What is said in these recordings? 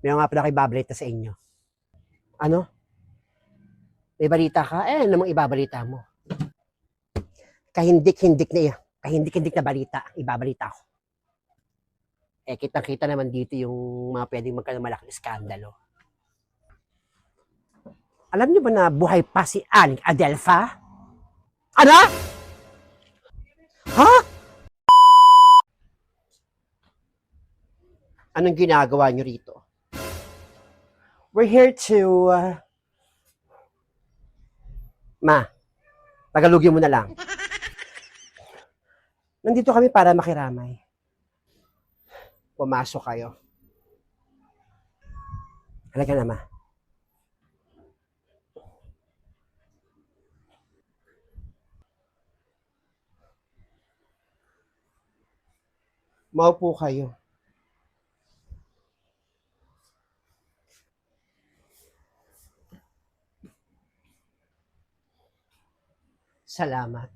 Meron nga pala kayo babalita sa inyo. Ano? May balita ka? Ano namang ibabalita mo? Kahindik-hindik na yan. Kahindik-hindik na balita. Ibabalita ko. Kitang-kita naman dito yung mga pwedeng magkaroon ng malaking iskandalo. Alam niyo ba na buhay pa si Aling Adelpha? Ano? Ha? Anong ginagawa niyo rito? We're here to... Ma, tagalogin mo na lang. Nandito kami para makiramay. Pumasok kayo. Halika na, Ma. Maupo kayo. Salamat.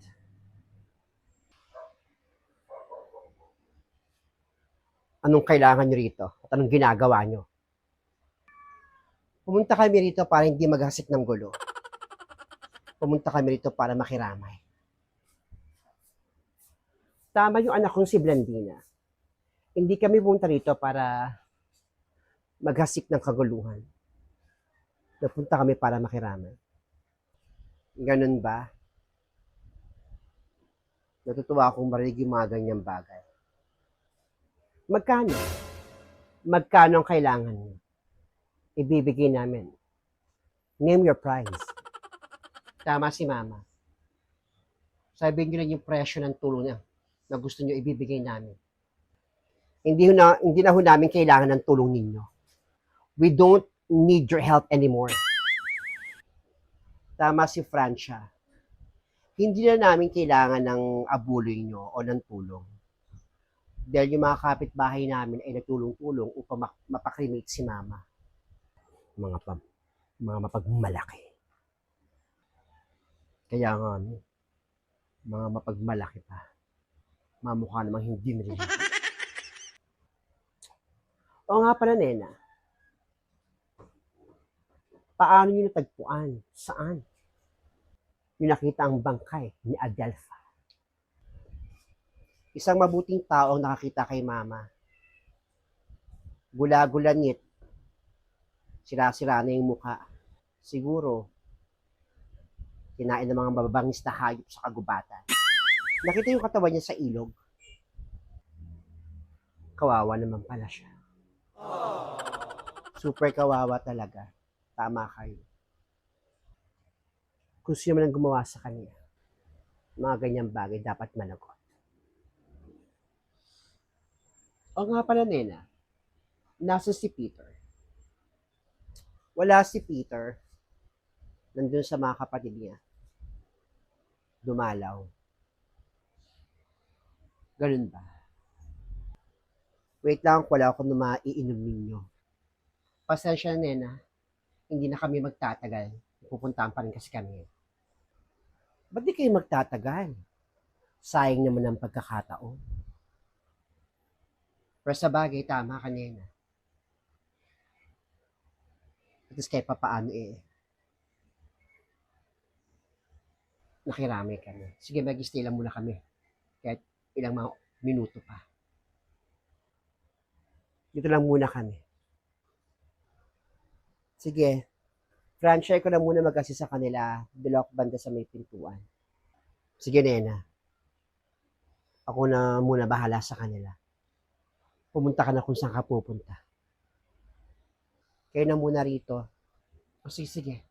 Anong kailangan nyo rito? At anong ginagawa nyo? Pumunta kami rito para hindi maghasik ng gulo. Pumunta kami rito para makiramay. Tama yung anak kong si Blandina. Hindi kami pumunta rito para maghasik ng kaguluhan. Napunta kami para makiramay. Ganun ba? Natutuwa akong marinig yung mga ganyang bagay. Magkano? Magkano ang kailangan niyo? Ibibigay namin. Name your price. Tama si Mama. Sabihin niyo lang yung presyo ng tulong niya na gusto niyo ibibigay namin. Hindi na ho namin kailangan ng tulong ninyo. We don't need your help anymore. Tama si Francia. Hindi na namin kailangan ng abuloy nyo o ng tulong. Dahil yung mga kapitbahay namin ay nagtulong-tulong upang mapakremate si Mama. Mga mapagmalaki. Kaya nga, mga mapagmalaki pa. Mamukha namang hindi narinig. O nga pala, Nena. Paano nyo natagpuan? Saan? Yung nakita ang bangkay ni Adelpha. Isang mabuting tao ang nakakita kay Mama. Gula-gulanit. Sira-sira na yung mukha. Siguro, kinain ng mga mababangis na hayop sa kagubatan. Nakita yung katawan niya sa ilog. Kawawa naman pala siya. Super kawawa talaga. Tama kayo. Kung sino man ang gumawa sa kanya, mga ganyang bagay dapat managot. O nga pala, Nena, nasa si Peter. Wala si Peter. Nandun sa mga kapatid niya. Dumalaw. Ganun ba? Wait lang, wala ako na maiinom ninyo. Pasensya na, Nena. Hindi na kami magtatagal. Pupuntahan pa rin kasi kami. Ba't di kayo magtatagal? Sayang naman ang pagkakataon. Pero sa bagay, tama ka, Nena. At least kahit papaano nakiramay kami. Sige, mag-stay lang muna kami. Kahit ilang mga minuto pa. Dito lang muna kami. Sige, franchise ko na muna mag-assist sa kanila. Bilok banda sa may pintuan. Sige, Nena. Ako na muna bahala sa kanila. Pumunta ka na kung saan ka pupunta. Kayo na muna rito. O sige.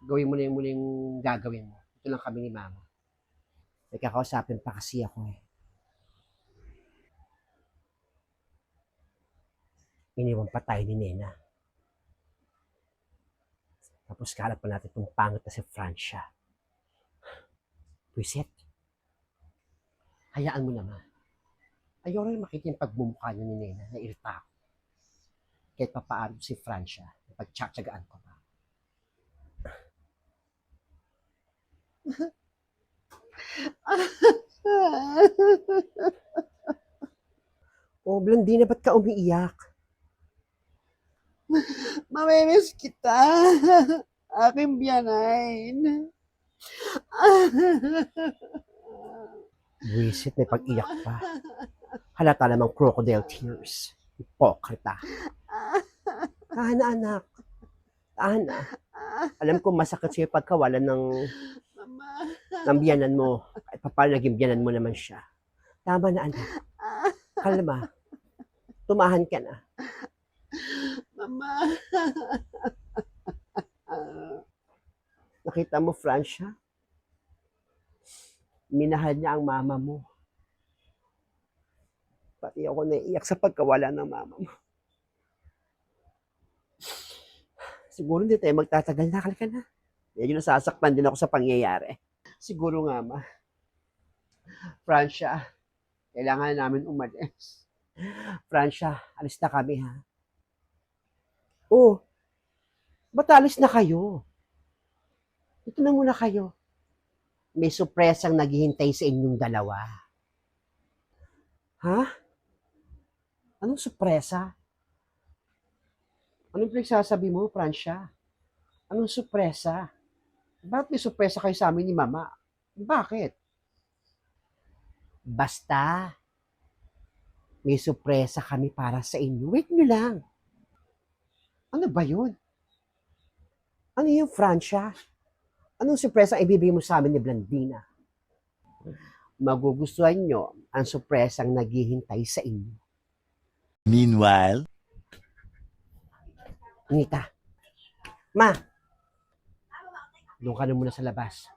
Gawin mo na yung muna yung gagawin mo. Ito lang kami ni Mama. May kakausapin pa kasi ako Iniwan pa tayo ni Nena. Tapos kaharap pa natin itong pangit na si Francia. Pwisit. Hayaan mo naman. Ayoko rin makita yung pagmumukha niya ni Nena. Nairita ako. Kahit papaano si Francia, pagtsatsagaan ko pa. Oh, Blandina, ba't ka umiiyak? Mamimiss kita. Aking biyanain. Buwisit, may pag-iyak pa. Halata namang crocodile tears. Hipokrita. Tahan na, anak. Tahan na. Alam ko masakit sa'yo pagkawalan Mama. ng biyanan mo. Kahit paano naging biyanan mo naman siya. Tama na, anak. Kalma. Tumahan ka na. Mama. Nakita mo, Francia? Minahal niya ang mama mo. Pati ako naiiyak sa pagkawala ng mama mo. Siguro hindi tayo magtatagal na. Halika na. Medyo nasasaktan din ako sa pangyayari. Siguro nga, ma. Francia, kailangan namin umalis. Francia, alis na kami, ha? Oh, ba't alis na kayo? Dito na muna kayo. May surpresang naghihintay sa inyong dalawa. Ha? Anong surpresa? Anong pinagsasabi mo, Francia? Anong surpresa? Bakit may surpresa kayo sa amin ni Mama? Bakit? Basta, may surpresa kami para sa inyo. Wait nyo lang. Ano ba yun? Ano yung Francia? Anong surpresa ibibigay mo sa amin ni Blandina? Magugustuhan nyo ang surpresang naghihintay sa inyo. Meanwhile, Nita, ma, doon ka na muna sa labas.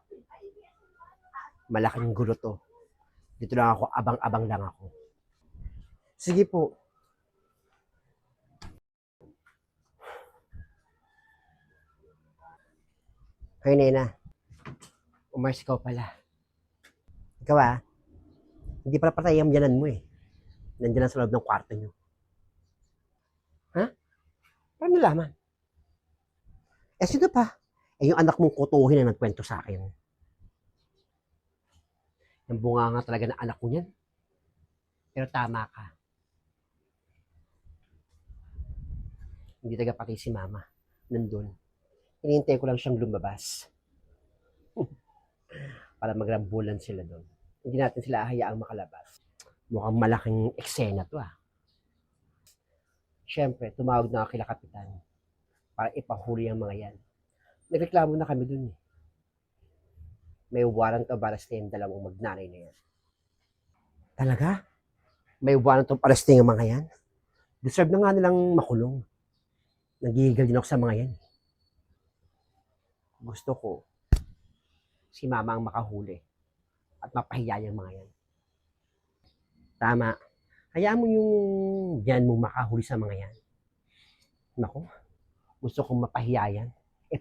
Malaking gulo to. Dito lang ako, abang-abang lang ako. Sige po. Kayo, Nena. Umars ikaw pala. Ikaw hindi pala patay ang biyanan mo eh. Nandiyan lang sa loob ng kwarto nyo. Ha? Paano nalaman? Sino pa? Yung anak mong kutuhin na nagkwento sa akin. Yung bunga nga talaga ng anak ko niyan. Pero tama ka. Hindi taga patay si Mama. Nandun. Hinihintay ko lang siyang lumabas. Para magrambulan sila doon. Hindi natin sila hayaang makalabas. Mukhang malaking eksena to Siyempre, tumawag na kila Kapitan para ipahuli ang mga yan. Nagreklamo na kami dun eh. May warrant of arrest na yung dalawang magnanay na yan. Talaga? May warrant of arrest na yung mga yan? Deserve na nga nilang makulong. Nagigil din ako sa mga yan. Gusto ko si Mama ang makahuli at mapahiya yung mga yan. Tama. Hayaan mo yung yan mo makahuli sa mga yan. Naku, gusto kong mapahiya yan.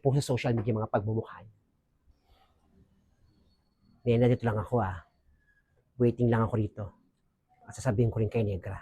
Po sa social media mga pagmumukha niya. Nena, dito lang ako Waiting lang ako rito. At sasabihin ko rin kay Negra.